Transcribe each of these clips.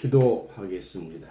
기도하겠습니다.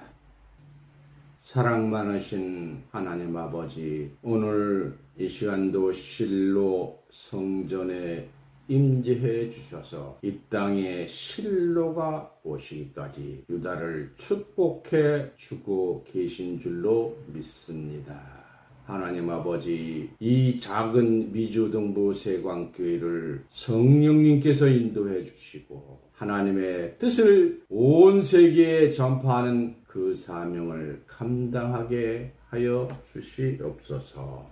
사랑 많으신 하나님 아버지, 오늘 이 시간도 실로 성전에 임재해 주셔서 이 땅에 실로가 오시기까지 유다를 축복해 주고 계신 줄로 믿습니다. 하나님 아버지, 이 작은 미주등부 세광교회를 성령님께서 인도해 주시고 하나님의 뜻을 온 세계에 전파하는 그 사명을 감당하게 하여 주시옵소서.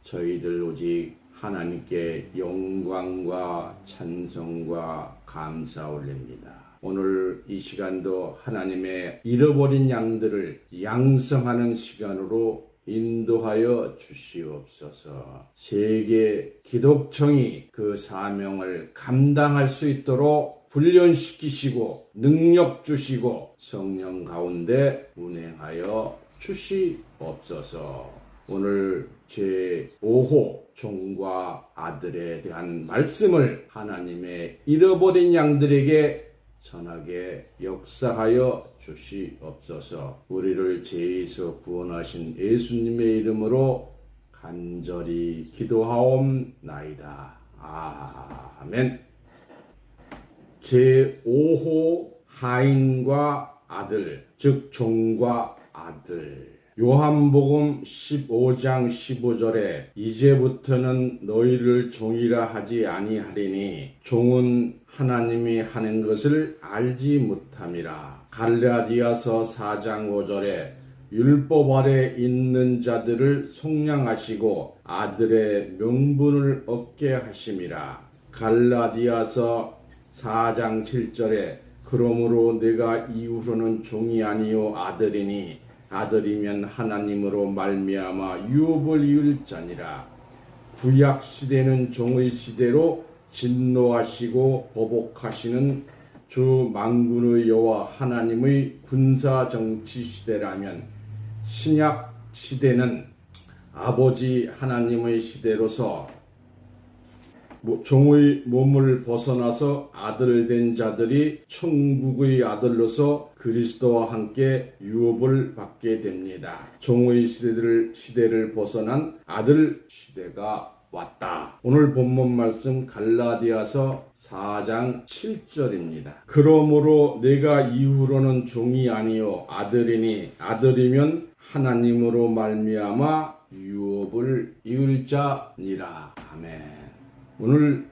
저희들 오직 하나님께 영광과 찬송과 감사 올립니다. 오늘 이 시간도 하나님의 잃어버린 양들을 양성하는 시간으로 인도하여 주시옵소서. 세계 기독청이 그 사명을 감당할 수 있도록 훈련시키시고 능력 주시고 성령 가운데 운행하여 주시옵소서. 오늘 제5호 종과 아들에 대한 말씀을 하나님의 잃어버린 양들에게 전하게 역사하여 주시옵소서. 우리를 죄에서 구원하신 예수님의 이름으로 간절히 기도하옵나이다. 아멘. 제5호 하인과 아들, 즉 종과 아들. 요한복음 15장 15절에 이제부터는 너희를 종이라 하지 아니하리니 종은 하나님이 하는 것을 알지 못함이라. 갈라디아서 4장 5절에 율법 아래 있는 자들을 속량하시고 아들의 명분을 얻게 하심이라. 갈라디아서 4장 7절에 그러므로 내가 이후로는 종이 아니요 아들이니 아들이면 하나님으로 말미암아 유업을 이을 자니라. 구약 시대는 종의 시대로 진노하시고 보복하시는 주 만군의 여호와 하나님의 군사 정치 시대라면 신약 시대는 아버지 하나님의 시대로서 종의 몸을 벗어나서 아들 된 자들이 천국의 아들로서 그리스도와 함께 유업을 받게 됩니다. 종의 시대를 벗어난 아들 시대가 왔다. 오늘 본문 말씀 갈라디아서 4장 7절입니다. 그러므로 내가 이후로는 종이 아니요 아들이니 아들이면 하나님으로 말미암아 유업을 이을 자니라. 아멘. 오늘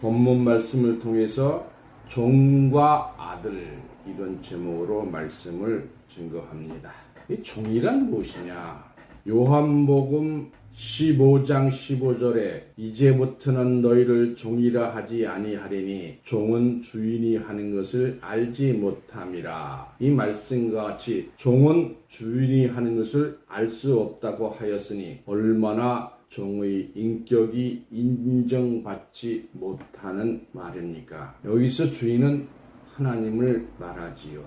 본문 말씀을 통해서 종과 아들 이런 제목으로 말씀을 증거합니다. 이 종이란 무엇이냐? 요한복음 15장 15절에 이제부터는 너희를 종이라 하지 아니하리니 종은 주인이 하는 것을 알지 못함이라. 이 말씀과 같이 종은 주인이 하는 것을 알 수 없다고 하였으니 얼마나 종의 인격이 인정받지 못하는 말입니까? 여기서 주인은 하나님을 말하지요.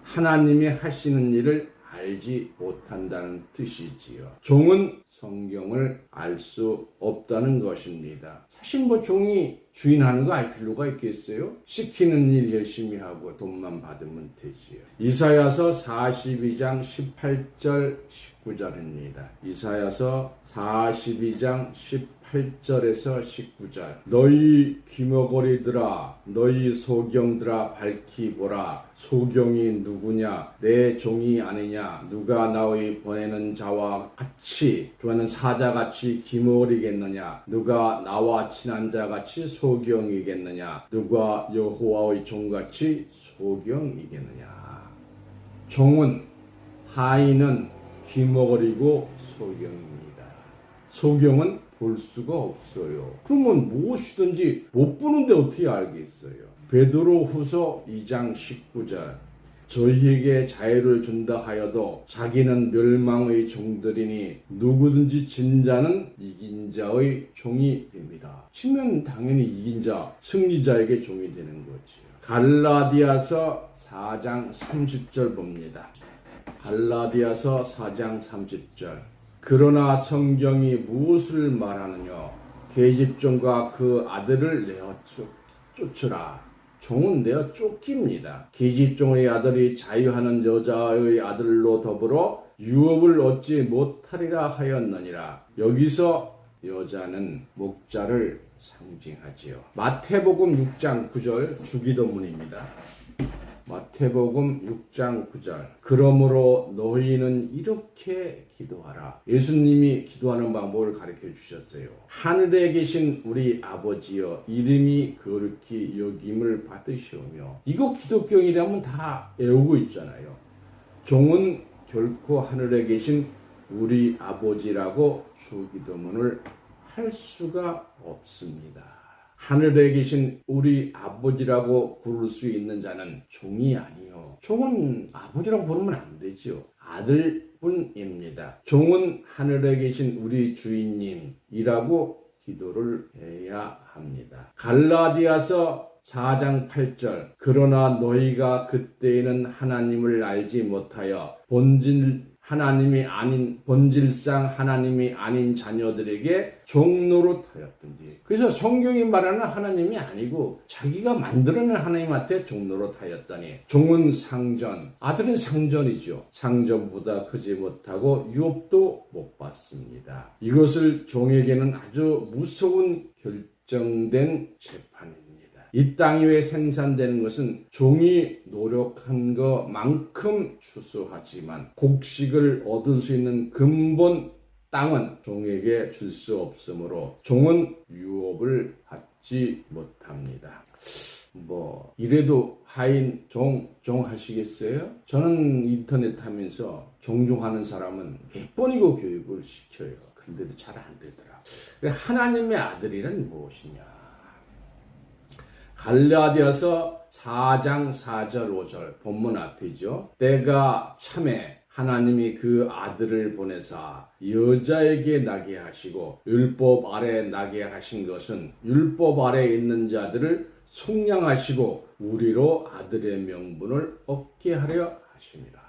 하나님이 하시는 일을 알지 못한다는 뜻이지요. 종은 성경을 알 수 없다는 것입니다. 사실 종이 주인하는 거 알 필요가 있겠어요? 시키는 일 열심히 하고 돈만 받으면 되지요. 이사야서 42장 18절 19절입니다. 이사야서 42장 18절에서 19절. 너희 귀머거리들아, 너희 소경들아 밝히 보라. 소경이 누구냐? 내 종이 아니냐? 누가 나의 보내는 자와 같이 좋아하는 사자같이 귀머거리겠느냐? 누가 나와 친한 자같이 소경이겠느냐? 누가 여호와의 종같이 소경이겠느냐? 종은 하인은 귀머거리고 소경입니다. 소경은 볼 수가 없어요. 그러면 무엇이든지 못 보는데 어떻게 알겠어요? 베드로후서 2장 19절. 저희에게 자유를 준다 하여도 자기는 멸망의 종들이니 누구든지 진 자는 이긴 자의 종이 됩니다. 치면 당연히 이긴 자, 승리자에게 종이 되는 거지요. 갈라디아서 4장 30절 봅니다. 갈라디아서 4장 30절. 그러나 성경이 무엇을 말하느냐? 계집종과 그 아들을 내어 쫓으라. 종은 되어 쫓깁니다. 계집종의 아들이 자유하는 여자의 아들로 더불어 유업을 얻지 못하리라 하였느니라. 여기서 여자는 목자를 상징하지요. 마태복음 6장 9절 주기도문입니다. 마태복음 6장 9절. 그러므로 너희는 이렇게 기도하라. 예수님이 기도하는 방법을 가르쳐 주셨어요. 하늘에 계신 우리 아버지여, 이름이 거룩히 여김을 받으시오며. 이거 기독교인이라면 다 외우고 있잖아요. 종은 결코 하늘에 계신 우리 아버지라고 주기도문을 할 수가 없습니다. 하늘에 계신 우리 아버지라고 부를 수 있는 자는 종이 아니요. 종은 아버지라고 부르면 안 되죠. 아들뿐입니다. 종은 하늘에 계신 우리 주인님이라고 기도를 해야 합니다. 갈라디아서 4장 8절. 그러나 너희가 그때에는 하나님을 알지 못하여 본질상 하나님이 아닌 자녀들에게 종노릇하였던지. 그래서 성경이 말하는 하나님이 아니고 자기가 만들어낸 하나님한테 종노릇하였더니. 종은 상전, 아들은 상전이죠. 상전보다 크지 못하고 유업도 못 받습니다. 이것을 종에게는 아주 무서운 결정된 재판입니다. 이 땅 위에 생산되는 것은 종이 노력한 것만큼 추수하지만 곡식을 얻을 수 있는 근본 땅은 종에게 줄 수 없으므로 종은 유업을 받지 못합니다. 이래도 하인 종 하시겠어요? 저는 인터넷 하면서 종종하는 사람은 몇 번이고 교육을 시켜요. 근데도 잘 안 되더라. 하나님의 아들이란 무엇이냐? 갈라디아서 4장 4절 5절 본문 앞이죠. 때가 참에 하나님이 그 아들을 보내사 여자에게 나게 하시고 율법 아래 나게 하신 것은 율법 아래 있는 자들을 속량하시고 우리로 아들의 명분을 얻게 하려 하심이라.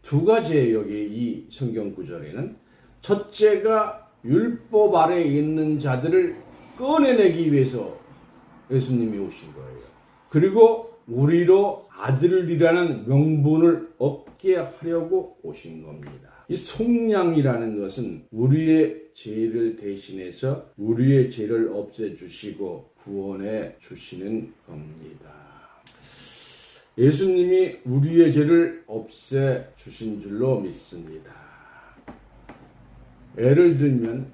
두 가지예요. 여기 이 성경 구절에는. 첫째가 율법 아래 있는 자들을 꺼내내기 위해서 예수님이 오신 거예요. 그리고 우리로 아들이라는 명분을 얻게 하려고 오신 겁니다. 이 속량이라는 것은 우리의 죄를 대신해서 우리의 죄를 없애주시고 구원해 주시는 겁니다. 예수님이 우리의 죄를 없애주신 줄로 믿습니다. 예를 들면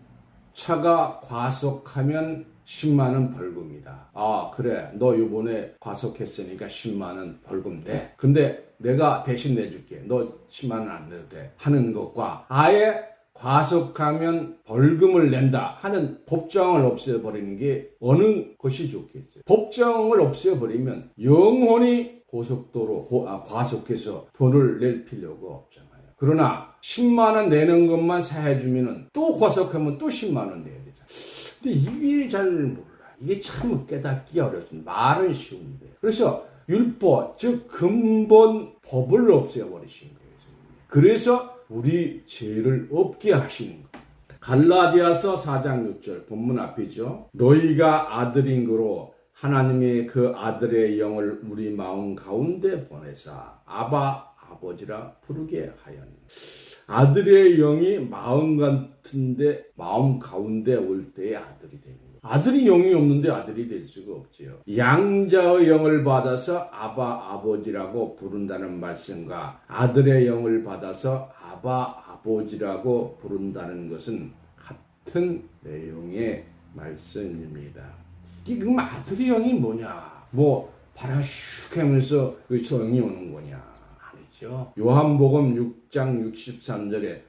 차가 과속하면 10만 원 벌금이다. 아, 그래. 너 요번에 과속했으니까 10만 원 벌금 내. 근데 내가 대신 내줄게. 너 10만 원 안 내도 돼. 하는 것과 아예 과속하면 벌금을 낸다 하는 법정을 없애버리는 게 어느 것이 좋겠어요? 법정을 없애버리면 영원히 과속해서 돈을 낼 필요가 없잖아요. 그러나 10만 원 내는 것만 사해주면은 또 과속하면 또 10만 원 내야 되잖아요. 근데 이게 잘 몰라. 이게 참 깨닫기 어렵습니다. 말은 쉬운데. 그래서 율법, 즉 근본 법을 없애버리신 거예요. 그래서 우리 죄를 없게 하시는 거예요. 갈라디아서 4장 6절 본문 앞이죠. 너희가 아들인 거로 하나님의 그 아들의 영을 우리 마음 가운데 보내사 아바 아버지라 부르게 하였네. 아들의 영이 마음 가운데 올 때에 아들이 되는 거예요. 아들이 영이 없는데 아들이 될 수가 없지요. 양자의 영을 받아서 아바 아버지라고 부른다는 말씀과 아들의 영을 받아서 아바 아버지라고 부른다는 것은 같은 내용의 말씀입니다. 그럼 아들의 영이 뭐냐? 바람 슉 하면서 영이 오는 거냐? 요한복음 6장 63절에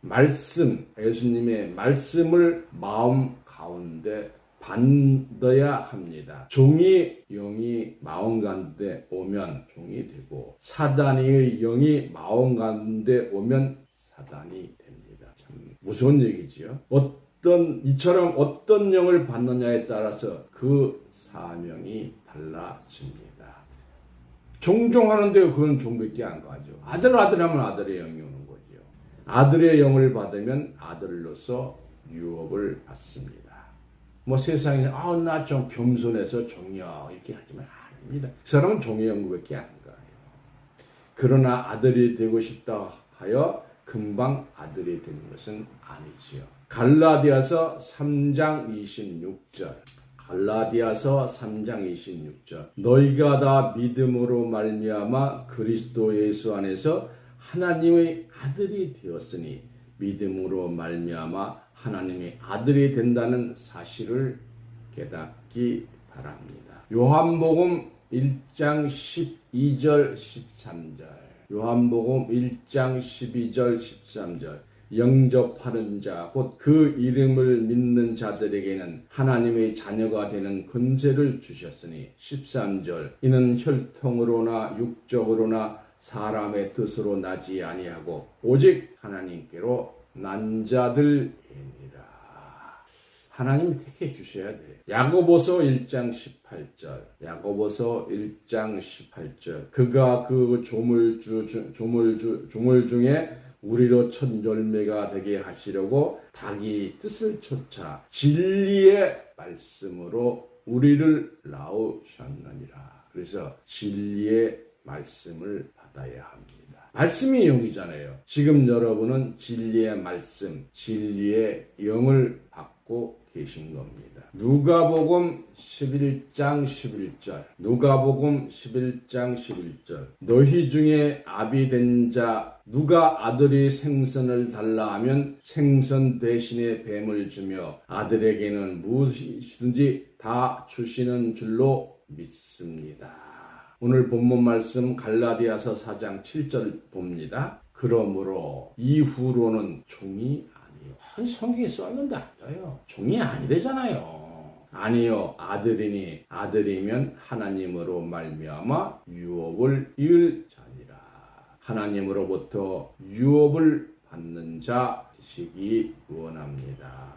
예수님의 말씀을 마음 가운데 받아야 합니다. 종이 영이 마음 가운데 오면 종이 되고 사단의 영이 마음 가운데 오면 사단이 됩니다. 참 무서운 얘기지요. 이처럼 어떤 영을 받느냐에 따라서 그 사명이 달라집니다. 종종하는데 그건 종밖에 안 가죠. 아들 하면 아들의 영이 오는 거죠. 아들의 영을 받으면 아들로서 유업을 받습니다. 세상에 나 좀 겸손해서 종이야 이렇게 하지만 아닙니다. 그 사람은 종의 영구밖에 안 가요. 그러나 아들이 되고 싶다 하여 금방 아들이 되는 것은 아니지요. 갈라디아서 3장 26절. 갈라디아서 3장 26절. 너희가 다 믿음으로 말미암아 그리스도 예수 안에서 하나님의 아들이 되었으니 믿음으로 말미암아 하나님의 아들이 된다는 사실을 깨닫기 바랍니다. 요한복음 1장 12절 13절. 요한복음 1장 12절 13절. 영접하는 자, 곧 그 이름을 믿는 자들에게는 하나님의 자녀가 되는 권세를 주셨으니 13절. 이는 혈통으로나 육적으로나 사람의 뜻으로 나지 아니하고 오직 하나님께로 난 자들이니라. 하나님이 택해 주셔야 돼요. 야고보서 1장 18절. 야고보서 1장 18절. 그가 그 조물 중에 우리로 첫 열매가 되게 하시려고 닭이 뜻을 쫓아 진리의 말씀으로 우리를 낳으셨느니라. 그래서 진리의 말씀을 받아야 합니다. 말씀이 영이잖아요. 지금 여러분은 진리의 말씀, 진리의 영을 받고 계신 겁니다. 누가복음 11장 11절. 누가복음 11장 11절. 너희 중에 아비 된 자 누가 아들이 생선을 달라 하면 생선 대신에 뱀을 주며 아들에게는 무엇이든지 다 주시는 줄로 믿습니다. 오늘 본문 말씀 갈라디아서 4장 7절 봅니다. 그러므로 이후로는 종이 아니요. 성경에 써있는데 아니에요. 종이 아니래잖아요. 아니요. 아들이니 아들이면 하나님으로 말미암아 유업을 이을 자니라. 하나님으로부터 유업을 받는 자 되시기 원합니다.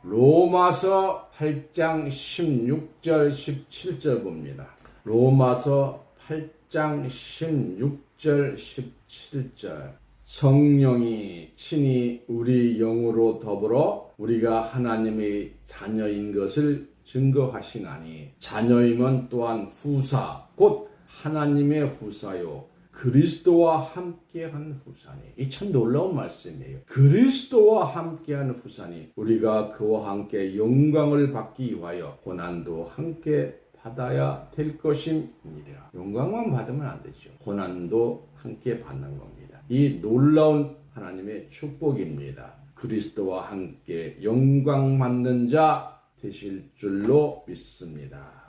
로마서 8장 16절 17절 봅니다. 로마서 8장 16절 17절. 성령이 친히 우리 영으로 더불어 우리가 하나님의 자녀인 것을 증거하시나니 자녀임은 또한 후사 곧 하나님의 후사요 그리스도와 함께한 후사니. 이 참 놀라운 말씀이에요. 그리스도와 함께한 후사니 우리가 그와 함께 영광을 받기 위하여 고난도 함께 받아야 될 것임이라. 영광만 받으면 안 되죠. 고난도 함께 받는 겁니다. 이 놀라운 하나님의 축복입니다. 그리스도와 함께 영광 받는 자 되실 줄로 믿습니다.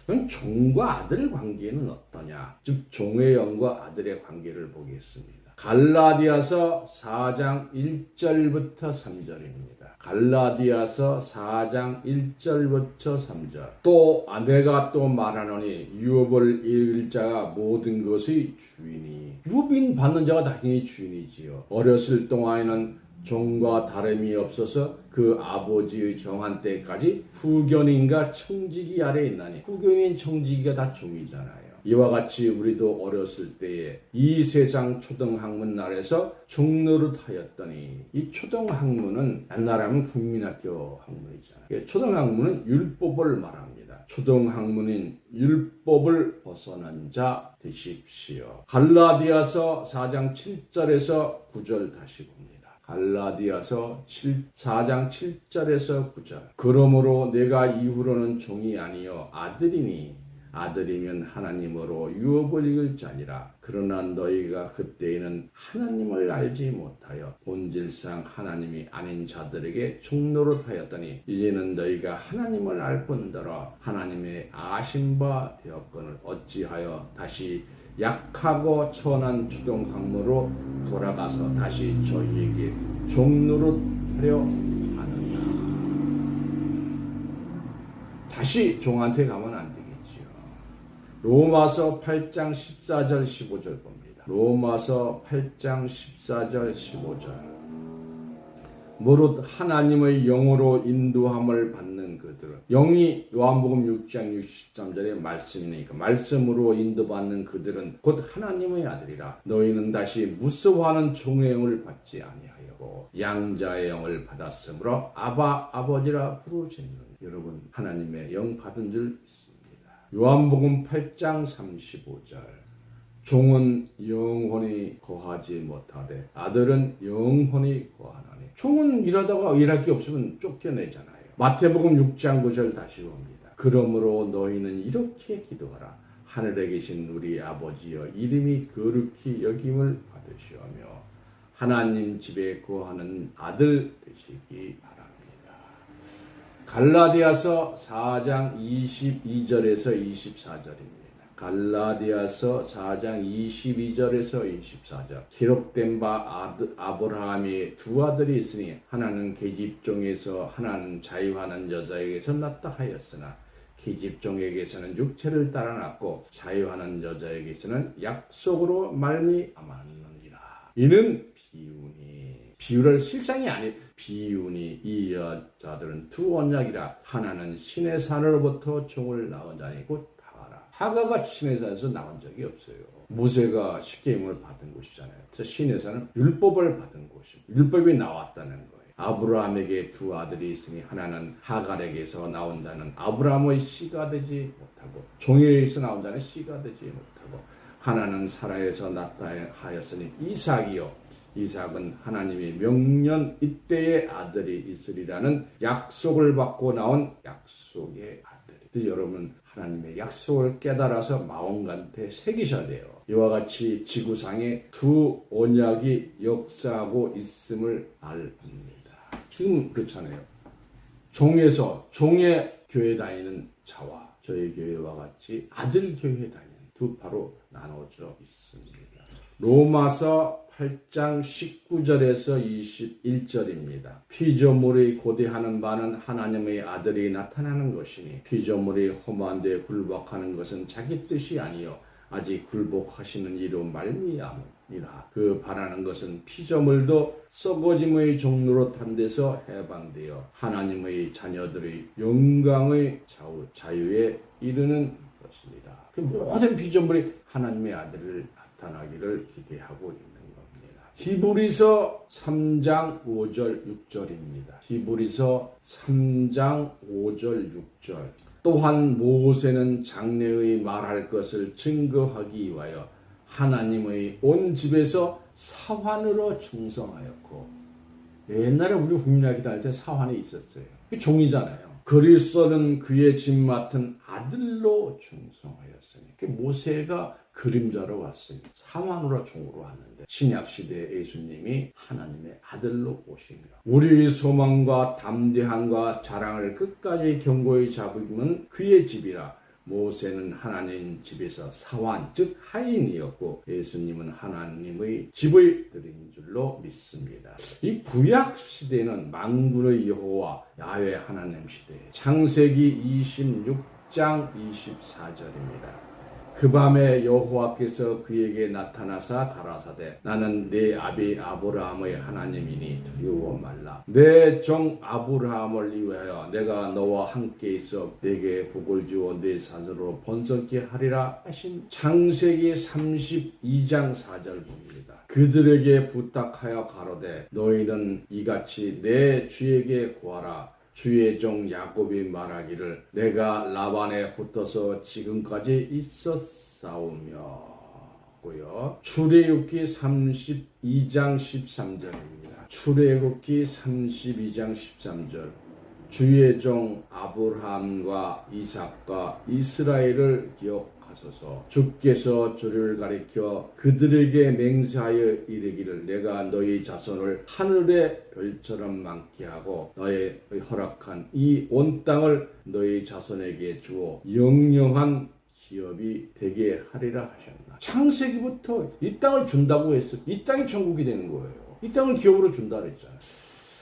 그럼 종과 아들 관계는 어떠냐? 즉 종의 영과 아들의 관계를 보겠습니다. 갈라디아서 4장 1절부터 3절입니다. 갈라디아서 4장 1절부터 3절. 또 내가 또 말하노니 유업을 이을 자가 모든 것의 주인이. 유업인 받는 자가 당연히 주인이지요. 어렸을 동안에는 종과 다름이 없어서 그 아버지의 정한 때까지 후견인과 청지기 아래에 있나니. 후견인 청지기가 다 종이잖아요. 이와 같이 우리도 어렸을 때에 이 세상 초등학문 날에서 종노릇 하였더니, 이 초등학문은 옛날에 하면 국민학교 학문이잖아요. 초등학문은 율법을 말합니다. 초등학문인 율법을 벗어난 자 되십시오. 갈라디아서 4장 7절에서 9절 다시 봅니다. 갈라디아서 4장 7절에서 9절. 그러므로 내가 이후로는 종이 아니요 아들이니 아들이면 하나님으로 유업을 이을 자니라. 그러나 너희가 그때에는 하나님을 알지 못하여 본질상 하나님이 아닌 자들에게 종노릇하였더니 이제는 너희가 하나님을 알 뿐더러 하나님의 아신 바 되었거늘 어찌하여 다시 약하고 천한 초등학문으로 돌아가서 다시 저희에게 종노릇하려 하느냐. 다시 종한테 가면 안 되겠지요. 로마서 8장 14절 15절 봅니다. 로마서 8장 14절 15절. 무릇 하나님의 영으로 인도함을 받는 그들은, 영이 요한복음 6장 63절의 말씀이니까 말씀으로 인도받는 그들은 곧 하나님의 아들이라. 너희는 다시 무서워하는 종의 영을 받지 아니하였고 양자의 영을 받았으므로 아바 아버지라 부르짖는. 여러분 하나님의 영 받은 줄 믿습니다. 요한복음 8장 35절. 종은 영원히 거하지 못하되 아들은 영원히 거하나니. 종은 일하다가 일할 게 없으면 쫓겨내잖아요. 마태복음 6장 9절 다시 봅니다. 그러므로 너희는 이렇게 기도하라. 하늘에 계신 우리 아버지여, 이름이 거룩히 여김을 받으시오며 하나님 집에 거하는 아들 되시기 바랍니다. 갈라디아서 4장 22절에서 24절입니다. 갈라디아서 4장 22절에서 24절. 기록된 바 아브라함이 두 아들이 있으니 하나는 계집종에서 하나는 자유하는 여자에게서 났다 하였으나 계집종에게서는 육체를 따라 났고 자유하는 여자에게서는 약속으로 말미암았느니라. 이는 비유를 실상이 아닌 비유니 이 여자들은 두 언약이라. 하나는 신의 산으로부터 종을 낳은 자니 곧 하가가 신의 산에서 나온 적이 없어요. 모세가 십계명을 받은 곳이잖아요. 그래서 신의 산은 율법을 받은 곳입니다. 율법이 나왔다는 거예요. 아브라함에게 두 아들이 있으니 하나는 하갈에게서 나온 자는 아브라함의 씨가 되지 못하고 종에게서 나온 자는 씨가 되지 못하고 하나는 사라에서 났다 하였으니 이삭이요. 이삭은 하나님이 명년 이때의 아들이 있으리라는 약속을 받고 나온 약속의 아들. 그래서 여러분 하나님의 약속을 깨달아서 마음간에 새기셔야 돼요. 이와 같이 지구상에 두 언약이 역사하고 있음을 알합니다. 지금 그렇잖아요. 종에서 종의 교회 다니는 자와 저희 교회와 같이 아들 교회 다니는 두 파로 나눠져 있습니다. 로마서 8장 19절에서 21절입니다. 피조물이 고대하는 바는 하나님의 아들이 나타나는 것이니 피조물이 험한 데 굴복하는 것은 자기 뜻이 아니요 아직 굴복하시는 이로 말미암으니라. 그 바라는 것은 피조물도 썩어짐의 종로로 탄 데서 해방되어 하나님의 자녀들의 영광의 자유에 이르는 것입니다. 그 모든 피조물이 하나님의 아들을 나타나기를 기대하고 있는 겁니다. 히브리서 3장 5절 6절입니다. 히브리서 3장 5절 6절. 또한 모세는 장래의 말할 것을 증거하기 위하여 하나님의 온 집에서 사환으로 충성하였고, 옛날에 우리 국민학교 다닐 때 사환이 있었어요. 종이잖아요. 그리스도는 그의 집 맡은 아들로 충성하였으니, 모세가 그림자로 왔으니 사환으로 종으로 왔는데 신약시대에 예수님이 하나님의 아들로 오시며 우리의 소망과 담대함과 자랑을 끝까지 견고히 잡으면 그의 집이라. 모세는 하나님 집에서 사환 즉 하인이었고 예수님은 하나님의 집의 들인 줄로 믿습니다. 이 구약 시대는 만군의 여호와 야훼 하나님 시대. 창세기 26장 24절입니다. 그 밤에 여호와께서 그에게 나타나사 가라사대 나는 네 아비 아브라함의 하나님이니 두려워 말라. 내 종 아브라함을 위하여 내가 너와 함께 있어 네게 복을 주어 네 산으로 번성케 하리라 하신 창세기 32장 4절 봅니다. 그들에게 부탁하여 가로되 너희는 이같이 내 주에게 구하라. 주의 종 야곱이 말하기를 내가 라반에 붙어서 지금까지 있었사오며 고요. 출애굽기 32장 13절입니다. 출애굽기 32장 13절. 주의 종 아브라함과 이삭과 이스라엘을 기억하소서. 주께서 주를 가리켜 그들에게 맹세하여 이르기를 내가 너희 자손을 하늘의 별처럼 많게 하고 너의 허락한 이 온 땅을 너희 자손에게 주어 영영한 기업이 되게 하리라 하셨나. 창세기부터 이 땅을 준다고 했어. 이 땅이 천국이 되는 거예요. 이 땅을 기업으로 준다 그랬잖아요.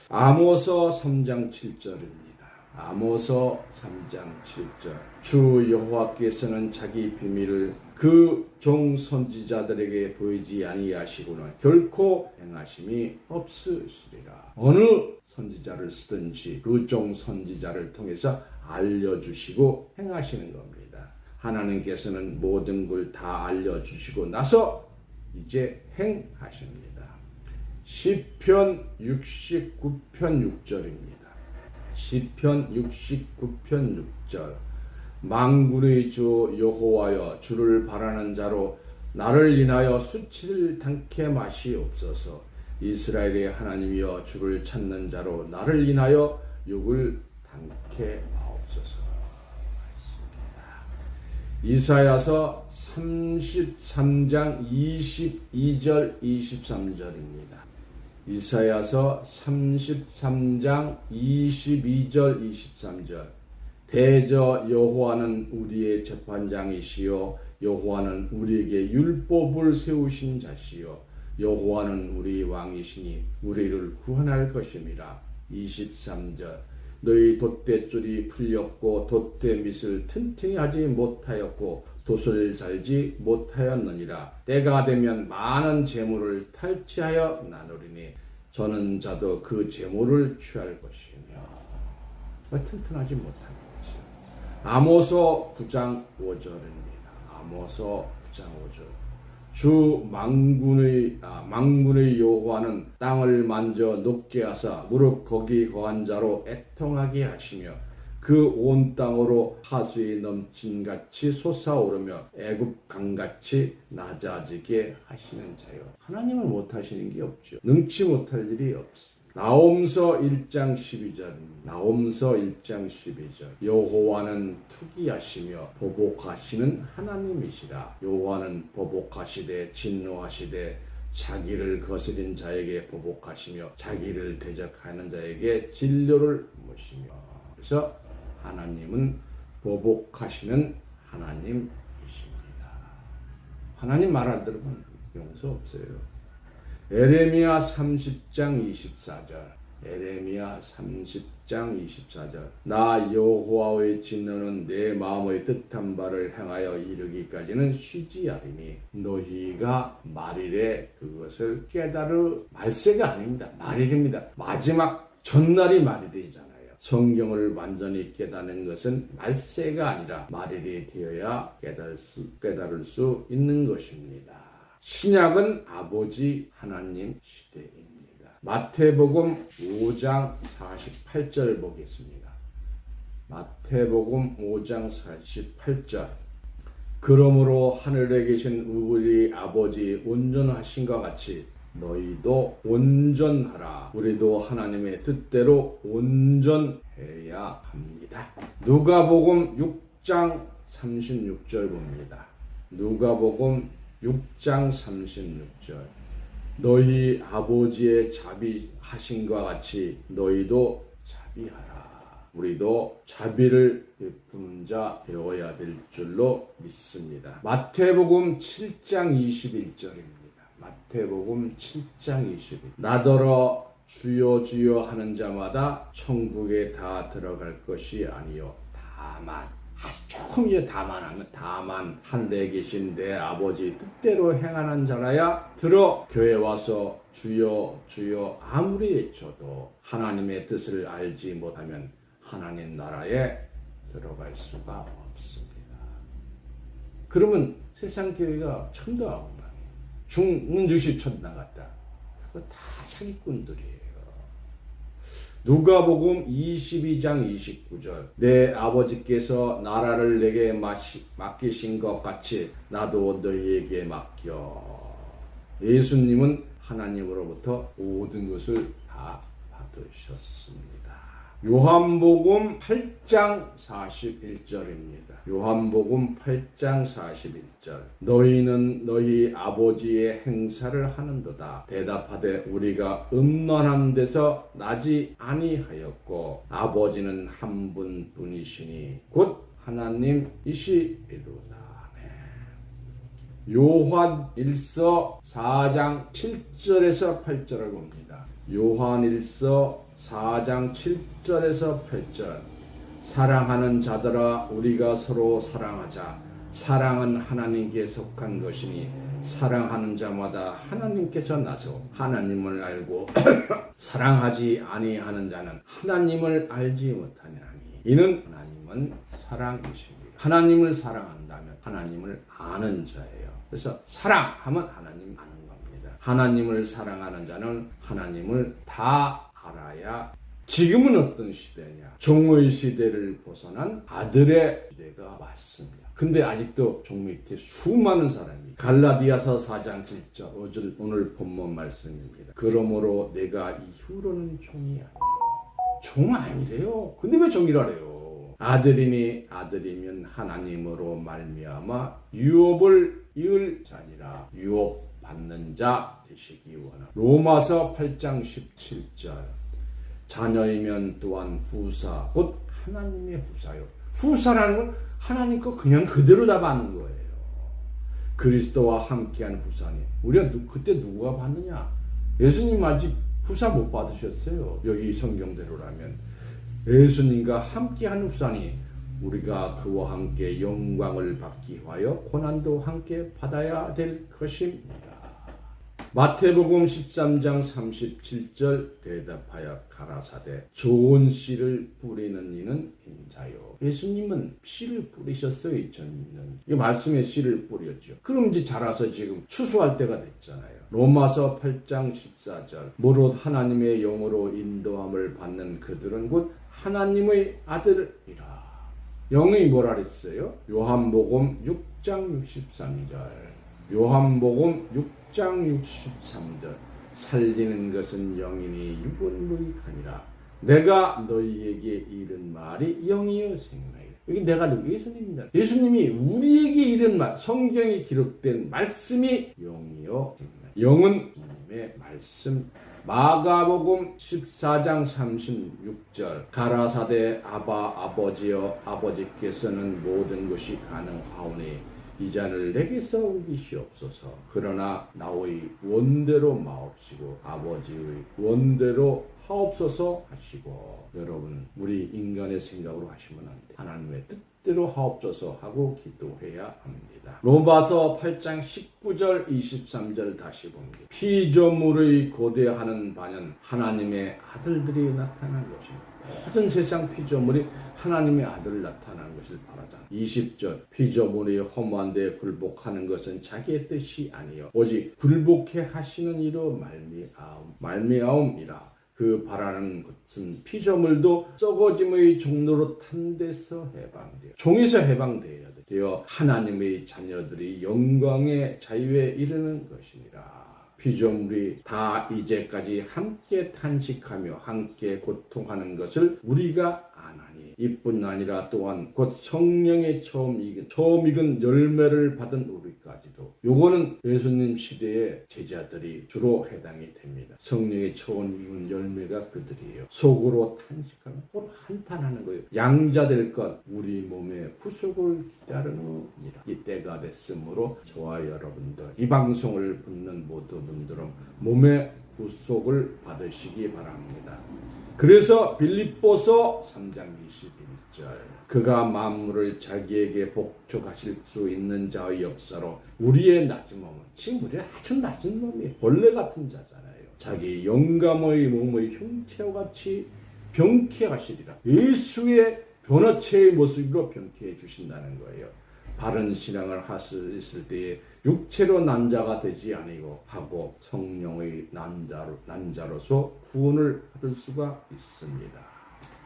아모서 3장 7절입니다. 아모서 3장 7절. 주 여호와께서는 자기 비밀을 그 종 선지자들에게 보이지 아니하시고는 결코 행하심이 없으시리라. 어느 선지자를 쓰든지 그 종 선지자를 통해서 알려주시고 행하시는 겁니다. 하나님께서는 모든 걸 다 알려주시고 나서 이제 행하십니다. 시편 69편 6절입니다. 시편 69편 6절. 만군의 주 여호와여, 주를 바라는 자로 나를 인하여 수치를 당케 마시옵소서. 이스라엘의 하나님이여, 주를 찾는 자로 나를 인하여 욕을 당케 마옵소서. 이사야서 33장 22절 23절입니다. 이사야서 33장 22절 23절. 대저 여호와는 우리의 재판장이시요, 여호와는 우리에게 율법을 세우신 자시요, 여호와는 우리 왕이시니 우리를 구원할 것임이라. 23절. 너희 돛대줄이 풀렸고 돛대 밑을 튼튼히 하지 못하였고 돛을 잘지 못하였느니라. 때가 되면 많은 재물을 탈취하여 나누리니 저는 자도 그 재물을 취할 것이며. 튼튼하지 못한 거죠. 아모서 9장 5절입니다. 아모서 9장 5절. 주 망군의 여호와는 땅을 만져 높게 하사 무릇 거기 거한 자로 애통하게 하시며 그 온 땅으로 하수에 넘친같이 솟아오르며 애굽 강같이 낮아지게 하시는 자요. 하나님은 못하시는 게 없죠. 능치 못할 일이 없습니다. 나홈서 1장 12절입니다. 나홈서 1장 12절. 여호와는 투기하시며 보복하시는 하나님이시라. 여호와는 보복하시되 진노하시되 자기를 거스린 자에게 보복하시며 자기를 대적하는 자에게 진료를 모시며. 그래서 하나님은 보복하시는 하나님이십니다. 하나님 말 안 들으면 용서 없어요. 에레미야 30장 24절. 에레미야 30장 24절. 나 여호와의 진노는 내 마음의 뜻한 바를 행하여 이르기까지는 쉬지 아니니 너희가 말일에 그것을 말세가 아닙니다. 말일입니다. 마지막 전날이 말일이잖아요. 성경을 완전히 깨닫는 것은 말세가 아니라 말일이 되어야 깨달을 수 있는 것입니다. 신약은 아버지 하나님 시대입니다. 마태복음 5장 48절 보겠습니다. 마태복음 5장 48절. 그러므로 하늘에 계신 우리 아버지 온전하신과 같이 너희도 온전하라. 우리도 하나님의 뜻대로 온전해야 합니다. 누가복음 6장 36절 봅니다. 누가복음 6장 36절. 너희 아버지의 자비하심과 같이 너희도 자비하라. 우리도 자비를 베푸는 자 되어야 될 줄로 믿습니다. 마태복음 7장 21절입니다. 마태복음 7장 21절. 나더러 주여 주여 하는 자마다 천국에 다 들어갈 것이 아니요 다만 조금 이제 다만 하늘에 계신 내 아버지 뜻대로 행하는 자라야 들어 교회 와서 주여 주여 아무리 외쳐도 하나님의 뜻을 알지 못하면 하나님 나라에 들어갈 수가 없습니다. 그러면 세상 교회가 천당왕망이에요. 죽는 즉시 천당 갔다. 그거 다 사기꾼들이에요. 누가복음 22장 29절. 내 아버지께서 나라를 내게 맡기신 것 같이 나도 너희에게 맡겨. 예수님은 하나님으로부터 모든 것을 다 받으셨습니다. 요한복음 8장 41절입니다. 요한복음 8장 41절. 너희는 너희 아버지의 행사를 하는도다. 대답하되 우리가 음란한 데서 나지 아니하였고 아버지는 한 분뿐이시니 곧 하나님이시리로다. 요한 1서 4장 7절에서 8절을 봅니다. 요한 1서 4장 7절에서 8절. 사랑하는 자들아 우리가 서로 사랑하자. 사랑은 하나님께 속한 것이니 사랑하는 자마다 하나님께서 나서 하나님을 알고 사랑하지 아니하는 자는 하나님을 알지 못하느니 이는 하나님은 사랑이십니다. 하나님을 사랑한다면 하나님을 아는 자예요. 그래서 사랑하면 하나님 아는 겁니다. 하나님을 사랑하는 자는 하나님을 다 알아야 지금은 어떤 시대냐? 종의 시대를 벗어난 아들의 시대가 왔습니다. 근데 아직도 종 밑에 수많은 사람이 갈라디아서 4장 7절 오늘 본문 말씀입니다. 그러므로 내가 이후로는 종이 아니요. 종 아니래요. 근데 왜 종이라래요? 아들이니 아들이면 하나님으로 말미암아 유업을 이을 자니라. 유업 받는 자 되시기 원하노라. 로마서 8장 17절 자녀이면 또한 후사 곧 하나님의 후사요. 후사라는 건 하나님 거 그냥 그대로 다 받는 거예요. 그리스도와 함께한 후사니 우리가 그때 누가 받느냐? 예수님 아직 후사 못 받으셨어요. 여기 성경대로라면 예수님과 함께한 후사니 우리가 그와 함께 영광을 받기 위하여 고난도 함께 받아야 될 것입니다. 마태복음 13장 37절 대답하여 가라사대 좋은 씨를 뿌리는 이는 인자요. 예수님은 씨를 뿌리셨어요. 2000년. 이 말씀에 씨를 뿌렸죠. 그럼 이제 자라서 지금 추수할 때가 됐잖아요. 로마서 8장 14절 무릇 하나님의 영으로 인도함을 받는 그들은 곧 하나님의 아들이라. 영이 뭐라 그랬어요? 요한복음 6장 63절. 요한복음 6장 63절 살리는 것은 영이니 육은 무익하니라. 내가 너희에게 이른 말이 영이요 생명이라. 여기 내가 예수님입니다. 예수님이 우리에게 이른 말, 성경에 기록된 말씀이 영이요 생명. 영은 주님의 말씀. 마가복음 14장 36절 가라사대 아버지여 아버지께서는 모든 것이 가능하오니 이 잔을 내게서 옮기시옵소서. 그러나 나의 원대로 마옵시고 아버지의 원대로 하옵소서 하시고. 여러분 우리 인간의 생각으로 하시면 안 돼. 하나님의 뜻대로 하옵소서 하고 기도해야 합니다. 로마서 8장 19절 23절 다시 봅니다. 피조물의 고대하는 바는 하나님의 아들들이 나타난 것입니다. 모든 세상 피조물이 하나님의 아들을 나타나는 것을 바라자. 20절 피조물이 허무한데 굴복하는 것은 자기의 뜻이 아니요 오직 굴복해 하시는 이로 말미암음이라. 그 바라는 것은 피조물도 썩어짐의 종로로 탄 데서 해방돼요. 종에서 해방되어야 돼요. 하나님의 자녀들이 영광의 자유에 이르는 것이니라. 피조물이 다 이제까지 함께 탄식하며 함께 고통하는 것을 우리가 아나니 이뿐 아니라 또한 곧 성령의 처음 익은 열매를 받은 우리까지도. 요거는 예수님 시대의 제자들이 주로 해당이 됩니다. 성령의 처음 익은 열매가 그들이에요. 속으로 탄식하며 곧 한탄하는 거예요. 양자될 것 우리 몸의 부속을 기다리느니라. 이때가 됐으므로 저와 여러분들 이 방송을 듣는 모든 분들은 몸의 부속을 받으시기 바랍니다. 그래서 빌립보서 3장 21절 그가 만물을 자기에게 복종하실 수 있는 자의 역사로 우리의 낮은 몸은 지금 우리가 아주 낮은 몸이 벌레 같은 자잖아요. 자기 영감의 몸의 형체와 같이 병케 하시리라. 예수의 변화체의 모습으로 병케 해 주신다는 거예요. 바른 신앙을 하실 때에 육체로 난자가 되지 아니고 하고 성령의 난자로서 구원을 받을 수가 있습니다.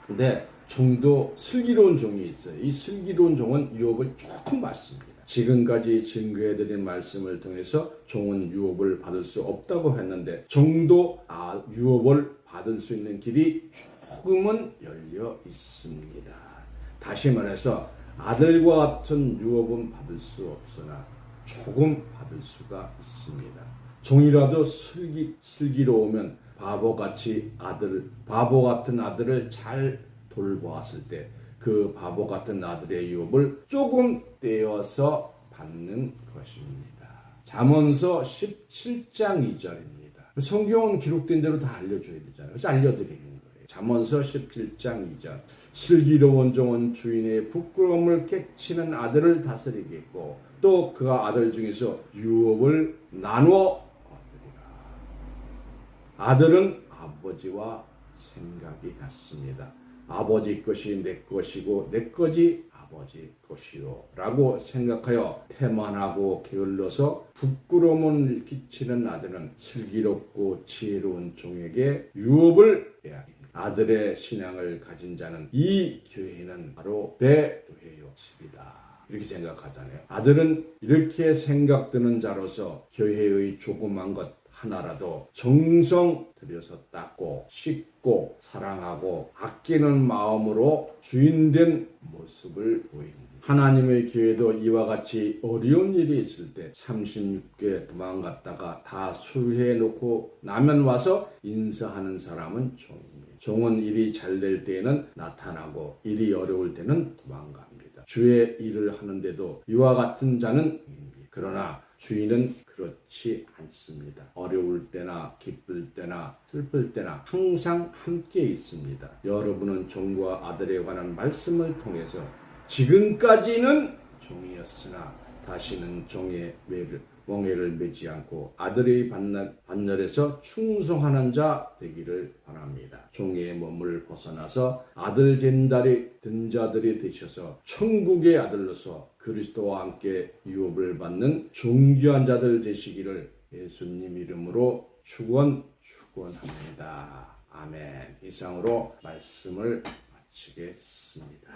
근데 종도 슬기로운 종이 있어요. 이 슬기로운 종은 유업을 조금 받습니다. 지금까지 증거해드린 말씀을 통해서 종은 유업을 받을 수 없다고 했는데 종도 유업을 받을 수 있는 길이 조금은 열려 있습니다. 다시 말해서 아들과 같은 유업은 받을 수 없으나 조금 받을 수가 있습니다. 종이라도 슬기로우면 바보 같은 아들을 잘 돌보았을 때 그 바보 같은 아들의 유업을 조금 떼어서 받는 것입니다. 잠언서 17장 2절입니다. 성경은 기록된 대로 다 알려줘야 되잖아요. 그래서 알려드리는 거예요. 잠언서 17장 2절 슬기로운 종은 주인의 부끄러움을 깨치는 아들을 다스리겠고 또 그 아들 중에서 유업을 나누어 얻으리라. 아들은 아버지와 생각이 같습니다. 아버지 것이 내 것이고 내 것이 아버지 것이요 라고 생각하여 태만하고 게을러서 부끄러움을 끼치는 아들은 슬기롭고 지혜로운 종에게 유업을 빼앗긴다. 아들의 신앙을 가진 자는 이 교회는 바로 내 교회요 집이다. 이렇게 생각하잖아요. 아들은 이렇게 생각드는 자로서 교회의 조그만 것 하나라도 정성 들여서 닦고 씻고 사랑하고 아끼는 마음으로 주인된 모습을 보입니다. 하나님의 교회도 이와 같이 어려운 일이 있을 때 36개 도망갔다가 다 수리해 놓고 나면 와서 인사하는 사람은 종입니다. 종은 일이 잘 될 때에는 나타나고 일이 어려울 때는 도망갑니다. 주의 일을 하는데도 이와 같은 자는 종입니다. 그러나 주인은 그렇지 않습니다. 어려울 때나 기쁠 때나 슬플 때나 항상 함께 있습니다. 여러분은 종과 아들에 관한 말씀을 통해서 지금까지는 종이었으나 다시는 종의 멍에를 매지 않고 아들의 반열에서 충성하는 자 되기를 바랍니다. 종의 몸을 벗어나서 아들 된 자들이 되셔서 천국의 아들로서 그리스도와 함께 유업을 받는 존귀한 자들 되시기를 예수님 이름으로 축원합니다. 아멘. 이상으로 말씀을 마치겠습니다.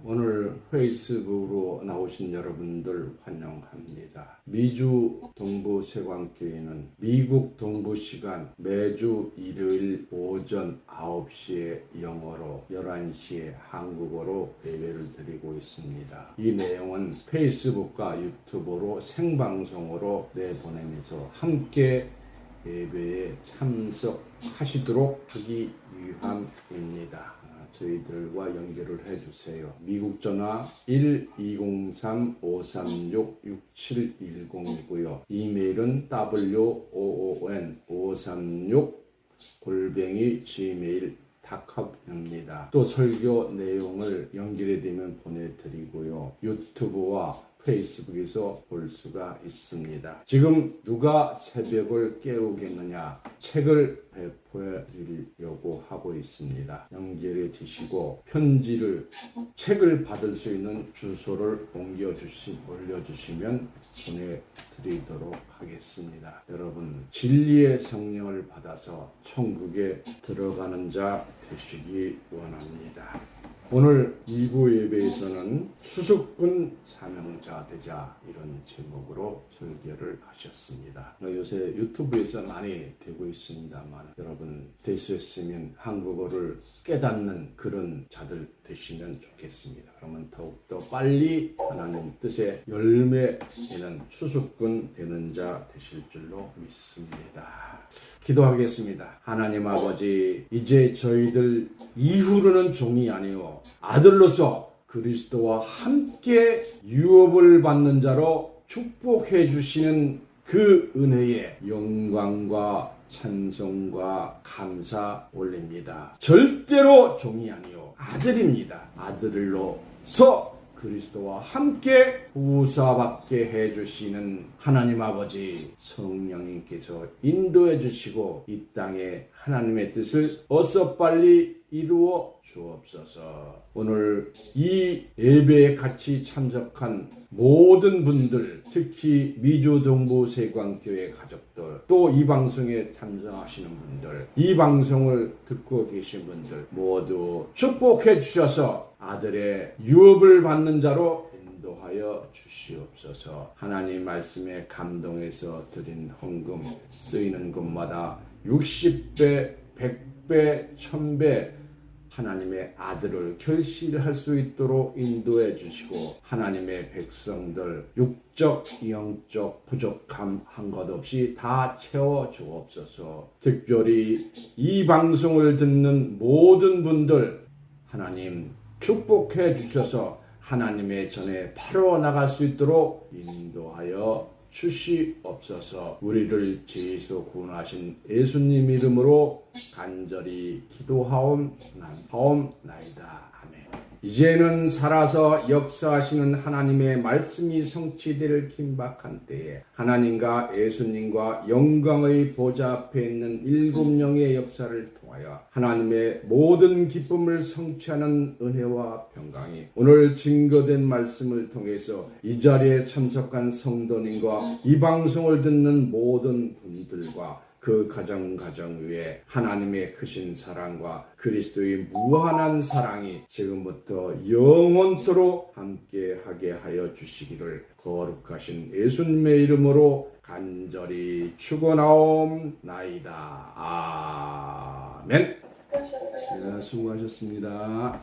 오늘 페이스북으로 나오신 여러분들 환영합니다. 미주 동부세광교회는 미국 동부시간 매주 일요일 오전 9시에 영어로 11시에 한국어로 예배를 드리고 있습니다. 이 내용은 페이스북과 유튜브로 생방송으로 내보내면서 함께 예배에 참석하시도록 하기 위함입니다. 저희들과 연결을 해주세요. 미국 전화 1203-536-6710이고요. 이메일은 woon536@gmail.com입니다. 또 설교 내용을 연결이 되면 보내드리고요. 유튜브와 페이스북에서 볼 수가 있습니다. 지금 누가 새벽을 깨우겠느냐 책을 배포해 드리려고 하고 있습니다. 연결해 주시고 책을 받을 수 있는 주소를 올려주시면 보내드리도록 하겠습니다. 여러분 진리의 성령을 받아서 천국에 들어가는 자 되시기 원합니다. 오늘 2부 예배에서는 수수꾼 사명자 되자 이런 제목으로 설교를 하셨습니다. 요새 유튜브에서 많이 되고 있습니다만 여러분 되셨으면 한국어를 깨닫는 그런 자들 되시면 좋겠습니다. 그러면 더욱더 빨리 하나님 뜻의 열매에는 수수꾼 되는 자 되실 줄로 믿습니다. 기도하겠습니다. 하나님 아버지, 이제 저희들 이후로는 종이 아니요 아들로서 그리스도와 함께 유업을 받는 자로 축복해 주시는 그 은혜에 영광과 찬송과 감사 올립니다. 절대로 종이 아니요 아들입니다. 아들로서 그리스도와 함께 구사받게 해주시는 하나님 아버지 성령님께서 인도해 주시고 이 땅에 하나님의 뜻을 어서 빨리 이루어 주옵소서. 오늘 이 예배에 같이 참석한 모든 분들, 특히 미주동부세광교회 가족들, 또 이 방송에 참석하시는 분들, 이 방송을 듣고 계신 분들 모두 축복해 주셔서 아들의 유업을 받는 자로 인도하여 주시옵소서. 하나님 말씀에 감동해서 드린 헌금 쓰이는 것마다 60배, 100배, 1000배 하나님의 아들을 결실할 수 있도록 인도해 주시고 하나님의 백성들 육적, 영적 부족함 한 것 없이 다 채워 주옵소서. 특별히 이 방송을 듣는 모든 분들 하나님 축복해 주셔서 하나님의 전에 바로 나갈 수 있도록 인도하여 주시옵소서. 우리를 죄에서 구원하신 예수님 이름으로 간절히 기도하옵나이다. 아멘. 이제는 살아서 역사하시는 하나님의 말씀이 성취될 긴박한 때에 하나님과 예수님과 영광의 보좌 앞에 있는 7영의 역사를 통하여 하나님의 모든 기쁨을 성취하는 은혜와 평강이 오늘 증거된 말씀을 통해서 이 자리에 참석한 성도님과 이 방송을 듣는 모든 분들과 그 가정 위에 하나님의 크신 사랑과 그리스도의 무한한 사랑이 지금부터 영원토록 함께하게 하여 주시기를 거룩하신 예수님의 이름으로 간절히 축원하옵나이다. 아멘. 수고하셨어요. 네, 수고하셨습니다.